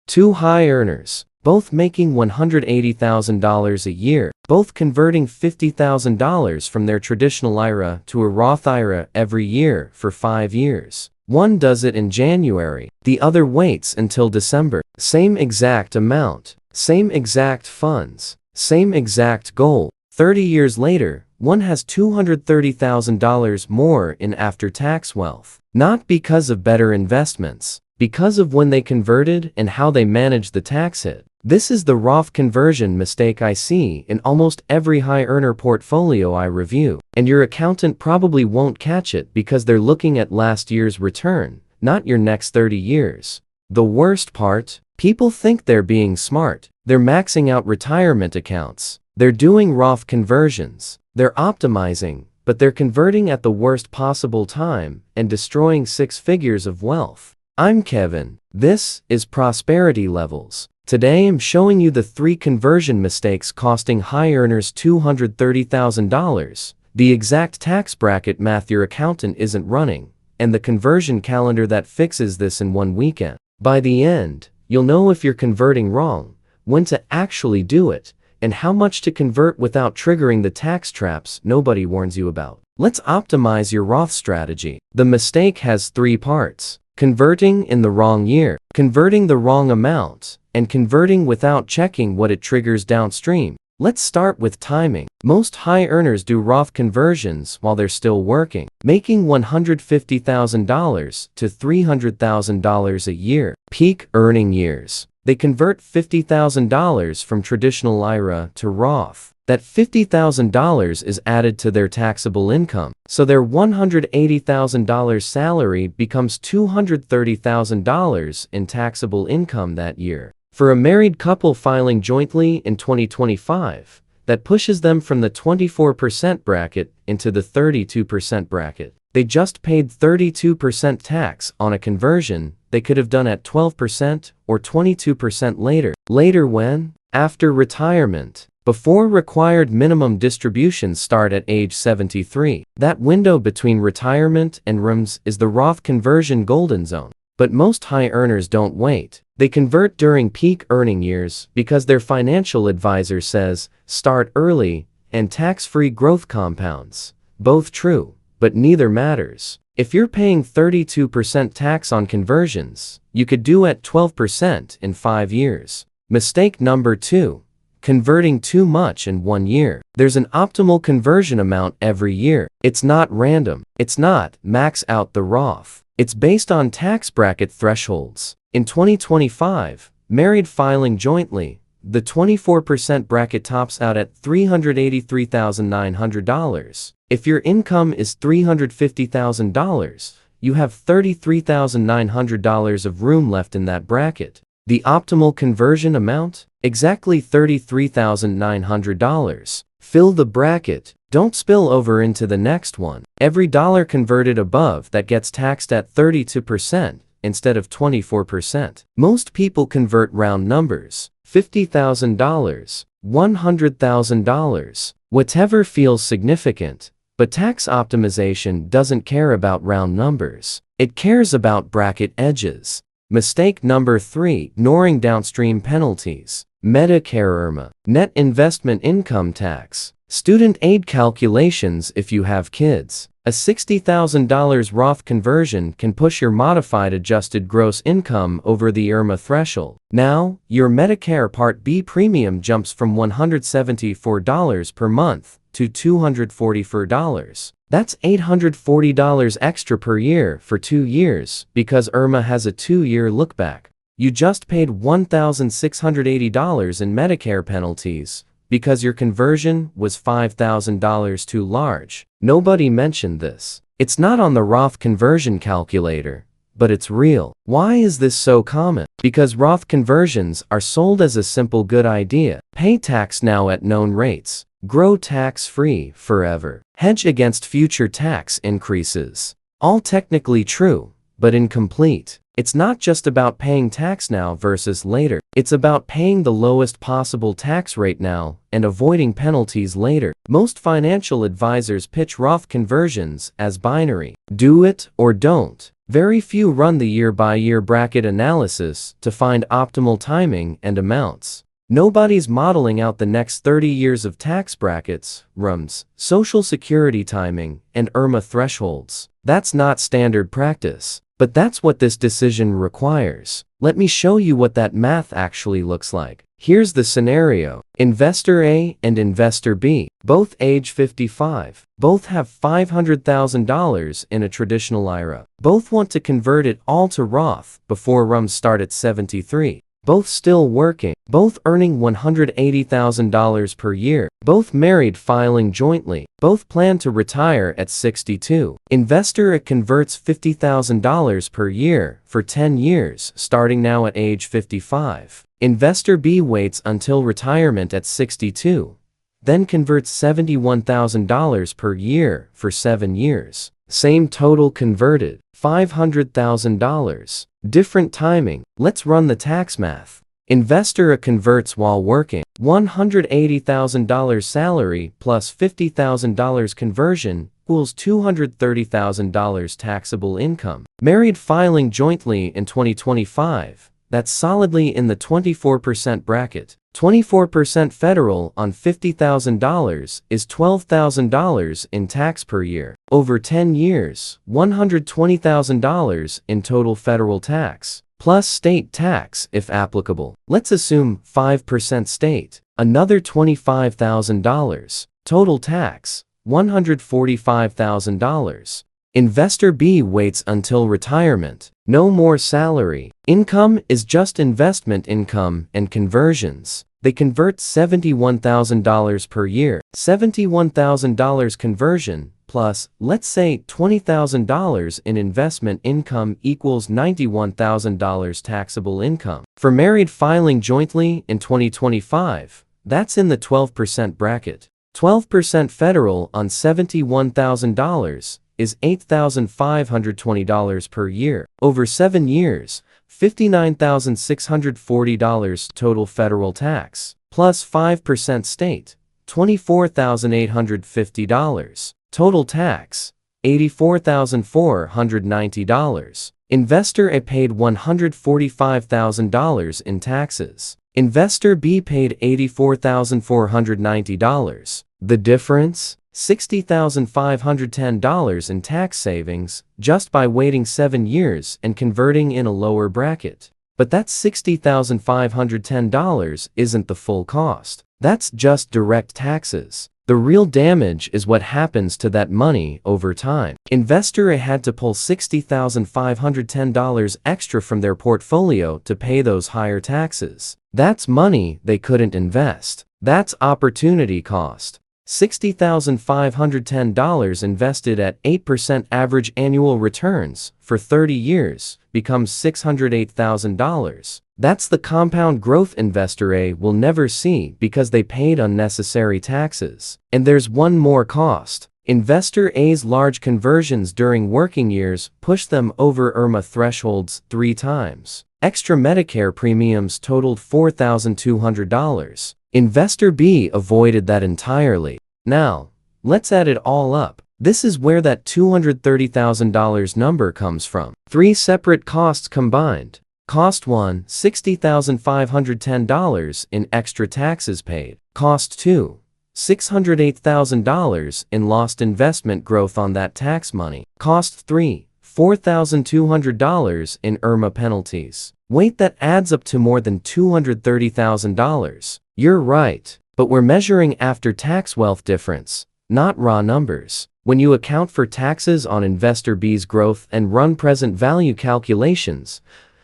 Two high earners, both making $180,000 a year, both converting $50,000 from their traditional IRA to a Roth IRA every year for 5 years. One does it in January, the other waits until December. Same exact amount, same exact funds, same exact goal. 30 years later, one has $230,000 more in after-tax wealth. Not because of better investments, because of when they converted and how they managed the tax hit. This is the Roth conversion mistake I see in almost every high earner portfolio I review. And your accountant probably won't catch it because they're looking at last year's return, not your next 30 years. The worst part? People think they're being smart. They're maxing out retirement accounts. They're doing Roth conversions. They're optimizing, but they're converting at the worst possible time and destroying 6 figures of wealth. I'm Kevin. This is Prosperity Levels. Today I'm showing you the 3 conversion mistakes costing high earners $230,000, the exact tax bracket math your accountant isn't running, and the conversion calendar that fixes this in 1 weekend. By the end, you'll know if you're converting wrong, when to actually do it, and how much to convert without triggering the tax traps nobody warns you about. Let's optimize your Roth strategy. The mistake has 3 parts. Converting in the wrong year, converting the wrong amount, and converting without checking what it triggers downstream. Let's start with timing. Most high earners do Roth conversions while they're still working, making $150,000 to $300,000 a year. Peak earning years. They convert $50,000 from traditional IRA to Roth. That $50,000 is added to their taxable income, so their $180,000 salary becomes $230,000 in taxable income that year. For a married couple filing jointly in 2025, that pushes them from the 24% bracket into the 32% bracket. They just paid 32% tax on a conversion they could have done at 12% or 22% later. Later when? After retirement. Before required minimum distributions start at age 73. That window between retirement and RMAA is the Roth conversion golden zone. But most high earners don't wait. They convert during peak earning years because their financial advisor says, start early, and tax-free growth compounds. Both true, but neither matters. If you're paying 32% tax on conversions, you could do at 12% in 5 years. Mistake number 2. Converting too much in 1 year. There's an optimal conversion amount every year. It's not random. It's not max out the Roth. It's based on tax bracket thresholds. In 2025, married filing jointly, the 24% bracket tops out at $383,900. If your income is $350,000, you have $33,900 of room left in that bracket. The optimal conversion amount? Exactly $33,900. Fill the bracket. Don't spill over into the next one. Every dollar converted above that gets taxed at 32% instead of 24%. Most people convert round numbers. $50,000, $100,000, whatever feels significant. But tax optimization doesn't care about round numbers. It cares about bracket edges. Mistake number 3. Ignoring downstream penalties. Medicare IRMAA. Net investment income tax. Student aid calculations if you have kids. A $60,000 Roth conversion can push your modified adjusted gross income over the IRMAA threshold. Now, your Medicare Part B premium jumps from $174 per month to $244. That's $840 extra per year for 2 years because IRMAA has a 2-year lookback. You just paid $1,680 in Medicare penalties because your conversion was $5,000 too large. Nobody mentioned this. It's not on the Roth conversion calculator, but it's real. Why is this so common? Because Roth conversions are sold as a simple good idea. Pay tax now at known rates. Grow tax-free forever. Hedge against future tax increases. All technically true, but incomplete. It's not just about paying tax now versus later. It's about paying the lowest possible tax rate now and avoiding penalties later. Most financial advisors pitch Roth conversions as binary. Do it or don't. Very few run the year-by-year bracket analysis to find optimal timing and amounts. Nobody's modeling out the next 30 years of tax brackets, IRMAA, Social Security timing, and IRMAA thresholds. That's not standard practice. But that's what this decision requires. Let me show you what that math actually looks like. Here's the scenario. Investor A and Investor B, both age 55. Both have $500,000 in a traditional IRA. Both want to convert it all to Roth before IRMAA start at 73. Both still working, both earning $180,000 per year, both married filing jointly, both plan to retire at 62. Investor A converts $50,000 per year for 10 years starting now at age 55. Investor B waits until retirement at 62, then converts $71,000 per year for 7 years. Same total converted, $500,000. Different timing. Let's run the tax math. Investor A converts while working. $180,000 salary plus $50,000 conversion equals $230,000 taxable income. Married filing jointly in 2025. That's solidly in the 24% bracket. 24% federal on $50,000 is $12,000 in tax per year. Over 10 years, $120,000 in total federal tax, plus state tax if applicable. Let's assume 5% state, another $25,000. Total tax, $145,000. Investor B waits until retirement. No more salary. Income is just investment income and conversions. They convert $71,000 per year. $71,000 conversion plus, let's say, $20,000 in investment income equals $91,000 taxable income. For married filing jointly in 2025, that's in the 12% bracket. 12% federal on $71,000 is $8,520 per year. Over 7 years, $59,640 total federal tax, plus 5% state, $24,850. Total tax, $84,490. Investor A paid $145,000 in taxes. Investor B paid $84,490. The difference? $60,510 in tax savings just by waiting 7 years and converting in a lower bracket. But that $60,510 isn't the full cost. That's just direct taxes. The real damage is what happens to that money over time. Investor A had to pull $60,510 extra from their portfolio to pay those higher taxes. That's money they couldn't invest. That's opportunity cost. $60,510 invested at 8% average annual returns for 30 years becomes $608,000. That's the compound growth Investor A will never see because they paid unnecessary taxes. And there's one more cost. Investor A's large conversions during working years push them over IRMAA thresholds 3 times. Extra Medicare premiums totaled $4,200. Investor B avoided that entirely. Now, let's add it all up. This is where that $230,000 number comes from. 3 separate costs combined. Cost 1, $60,510 in extra taxes paid. Cost 2, $608,000 in lost investment growth on that tax money. Cost 3, $4,200 in IRMAA penalties. Wait, that adds up to more than $230,000. You're right, but we're measuring after-tax wealth difference, not raw numbers. When you account for taxes on Investor B's growth and run present value calculations,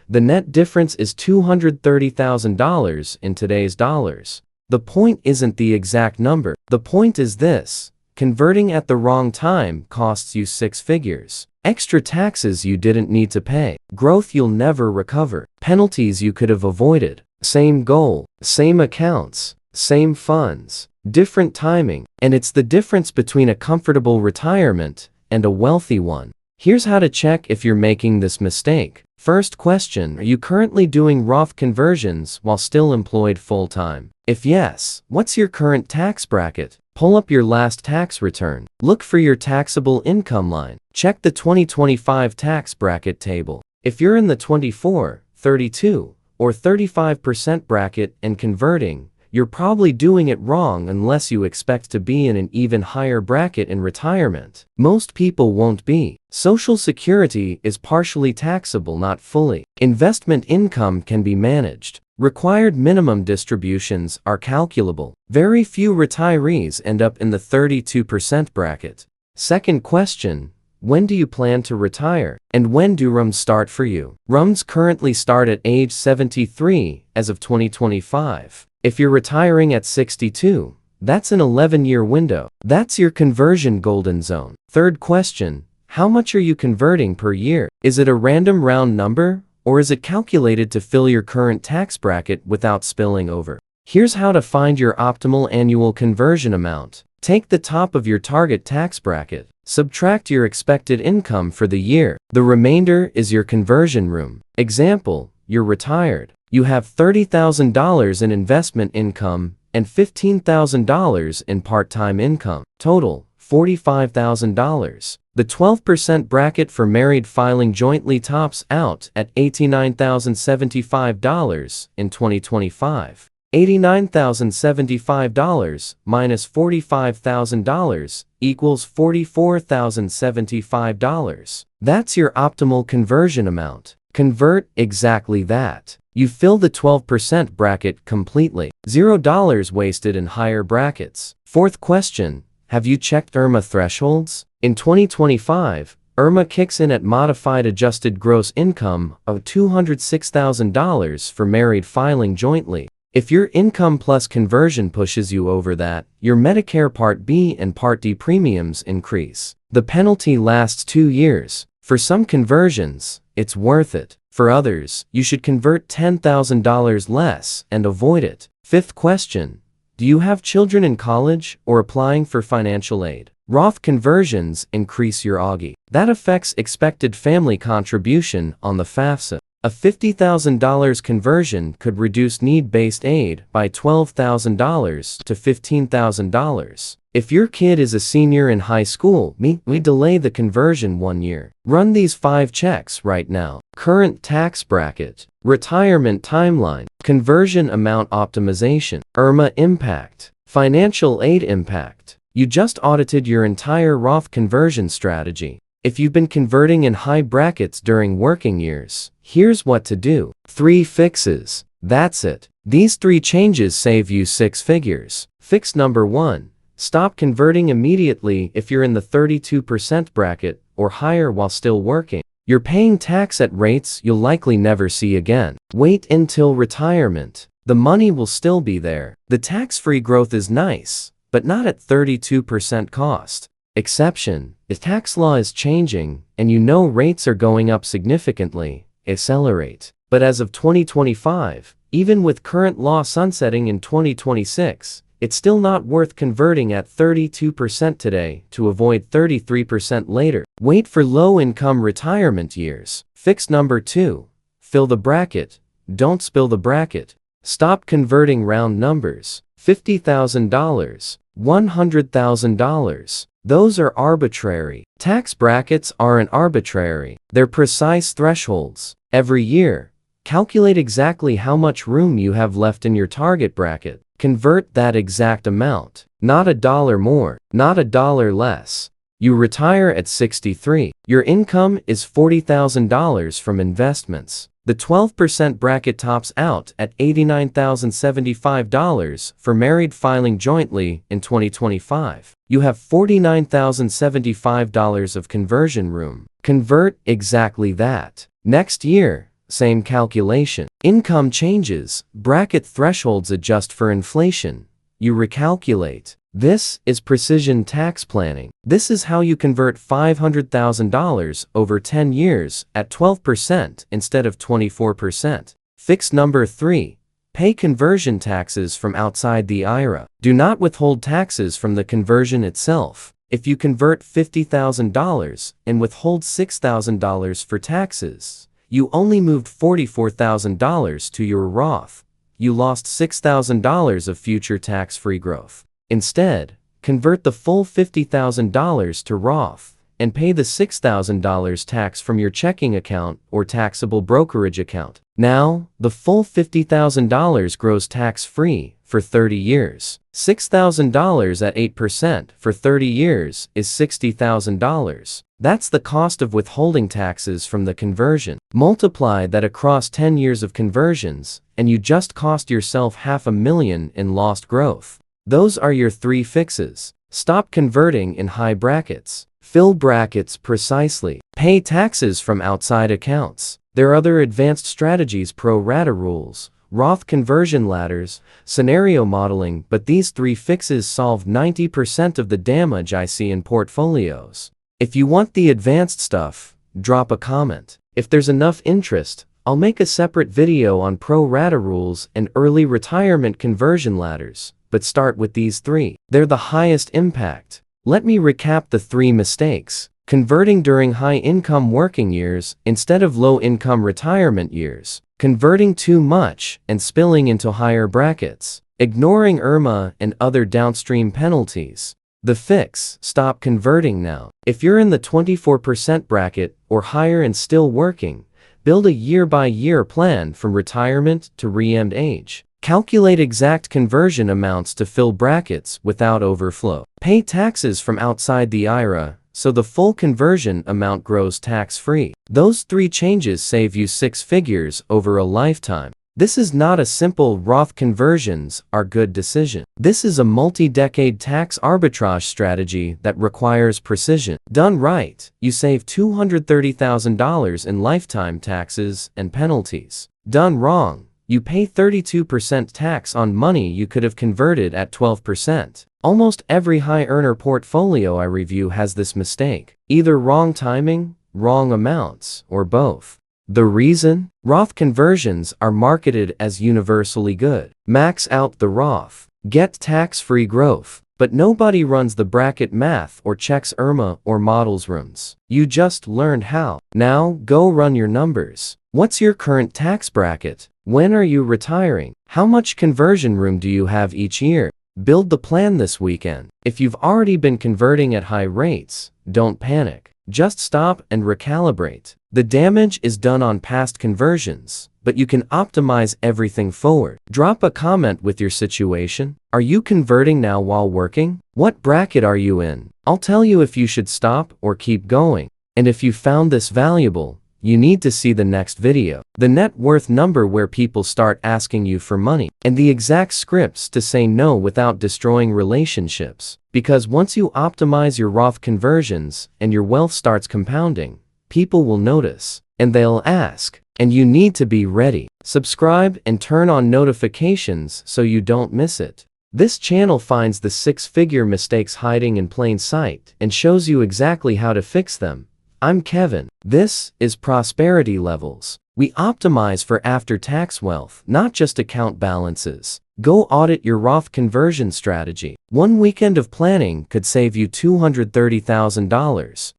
the net difference is $230,000 in today's dollars. The point isn't the exact number. The point is this: converting at the wrong time costs you 6 figures. Extra taxes you didn't need to pay. Growth you'll never recover. Penalties you could have avoided. Same goal, same accounts, same funds, different timing. And it's the difference between a comfortable retirement and a wealthy one. Here's how to check if you're making this mistake. First question: are you currently doing Roth conversions while still employed full-time? If yes, what's your current tax bracket? Pull up your last tax return. Look for your taxable income line. Check the 2025 tax bracket table. If you're in the 24, 32, or 35% bracket and converting, you're probably doing it wrong unless you expect to be in an even higher bracket in retirement. Most people won't be. Social Security is partially taxable, not fully. Investment income can be managed. Required minimum distributions are calculable. Very few retirees end up in the 32% bracket. Second question: when do you plan to retire? And when do RMs start for you? RMs currently start at age 73 as of 2025. If you're retiring at 62, that's an 11-year window. That's your conversion golden zone. Third question: how much are you converting per year? Is it a random round number, or is it calculated to fill your current tax bracket without spilling over? Here's how to find your optimal annual conversion amount. Take the top of your target tax bracket. Subtract your expected income for the year. The remainder is your conversion room. Example: you're retired. You have $30,000 in investment income and $15,000 in part-time income. Total, $45,000. The 12% bracket for married filing jointly tops out at $89,075 in 2025. $89,075 minus $45,000 equals $44,075. That's your optimal conversion amount. Convert exactly that. You fill the 12% bracket completely. $0 wasted in higher brackets. Fourth question: have you checked IRMAA thresholds? In 2025, IRMAA kicks in at modified adjusted gross income of $206,000 for married filing jointly. If your income plus conversion pushes you over that, your Medicare Part B and Part D premiums increase. The penalty lasts 2 years. For some conversions, it's worth it. For others, you should convert $10,000 less and avoid it. Fifth question: do you have children in college or applying for financial aid? Roth conversions increase your AUGI. That affects expected family contribution on the FAFSA. A $50,000 conversion could reduce need-based aid by $12,000 to $15,000. If your kid is a senior in high school, we delay the conversion 1 year. Run these 5 checks right now. Current tax bracket, retirement timeline, conversion amount optimization, IRMAA impact, financial aid impact. You just audited your entire Roth conversion strategy. If you've been converting in high brackets during working years, here's what to do. 3 fixes. That's it. These 3 changes save you 6 figures. Fix number 1. Stop converting immediately if you're in the 32% bracket or higher while still working. You're paying tax at rates you'll likely never see again. Wait until retirement. The money will still be there. The tax-free growth is nice, but not at 32% cost. Exception: if tax law is changing and you know rates are going up significantly, accelerate. But as of 2025, even with current law sunsetting in 2026, it's still not worth converting at 32% today to avoid 33% later. Wait for low-income retirement years. Fix number 2. Fill the bracket. Don't spill the bracket. Stop converting round numbers. $50,000, $100,000. Those are arbitrary. Tax brackets aren't arbitrary. They're precise thresholds. Every year, calculate exactly how much room you have left in your target bracket. Convert that exact amount. Not $1 more, not $1 less. You retire at 63. Your income is $40,000 from investments. The 12% bracket tops out at $89,075 for married filing jointly in 2025. You have $49,075 of conversion room. Convert exactly that. Next year, same calculation. Income changes, bracket thresholds adjust for inflation. You recalculate. This is precision tax planning. This is how you convert $500,000 over 10 years at 12% instead of 24%. Fix number 3. Pay conversion taxes from outside the IRA. Do not withhold taxes from the conversion itself. If you convert $50,000 and withhold $6,000 for taxes, you only moved $44,000 to your Roth. You lost $6,000 of future tax-free growth. Instead, convert the full $50,000 to Roth, and pay the $6,000 tax from your checking account or taxable brokerage account. Now, the full $50,000 grows tax-free for 30 years. $6,000 at 8% for 30 years is $60,000. That's the cost of withholding taxes from the conversion. Multiply that across 10 years of conversions, and you just cost yourself $500,000 in lost growth. Those are your 3 fixes. Stop converting in high brackets. Fill brackets precisely. Pay taxes from outside accounts. There are other advanced strategies: pro rata rules, Roth conversion ladders, scenario modeling, but these 3 fixes solve 90% of the damage I see in portfolios. If you want the advanced stuff, drop a comment. If there's enough interest, I'll make a separate video on pro rata rules and early retirement conversion ladders, but start with these 3. They're the highest impact. Let me recap the 3 mistakes. Converting during high-income working years instead of low-income retirement years. Converting too much and spilling into higher brackets. Ignoring IRMAA and other downstream penalties. The fix: stop converting now. If you're in the 24% bracket or higher and still working, build a year-by-year plan from retirement to re-end age. Calculate exact conversion amounts to fill brackets without overflow. Pay taxes from outside the IRA, so the full conversion amount grows tax-free. Those 3 changes save you 6 figures over a lifetime. This is not a simple Roth conversions are good decision. This is a multi-decade tax arbitrage strategy that requires precision. Done right, you save $230,000 in lifetime taxes and penalties. Done wrong, you pay 32% tax on money you could have converted at 12%. Almost every high earner portfolio I review has this mistake. Either wrong timing, wrong amounts, or both. The reason? Roth conversions are marketed as universally good. Max out the Roth. Get tax-free growth. But nobody runs the bracket math or checks IRMAA or models runs. You just learned how. Now, go run your numbers. What's your current tax bracket? When are you retiring? How much conversion room do you have each year? Build the plan this weekend. If you've already been converting at high rates, don't panic. Just stop and recalibrate. The damage is done on past conversions, but you can optimize everything forward. Drop a comment with your situation. Are you converting now while working? What bracket are you in? I'll tell you if you should stop or keep going. And if you found this valuable, you need to see the next video. The net worth number, where people start asking you for money, and the exact scripts to say no without destroying relationships. Because once you optimize your Roth conversions and your wealth starts compounding, people will notice, and they'll ask, and you need to be ready. Subscribe and turn on notifications so you don't miss it. This channel finds the 6-figure mistakes hiding in plain sight and shows you exactly how to fix them. I'm Kevin. This is Prosperity Levels. We optimize for after-tax wealth, not just account balances. Go audit your Roth conversion strategy. One weekend of planning could save you $230,000.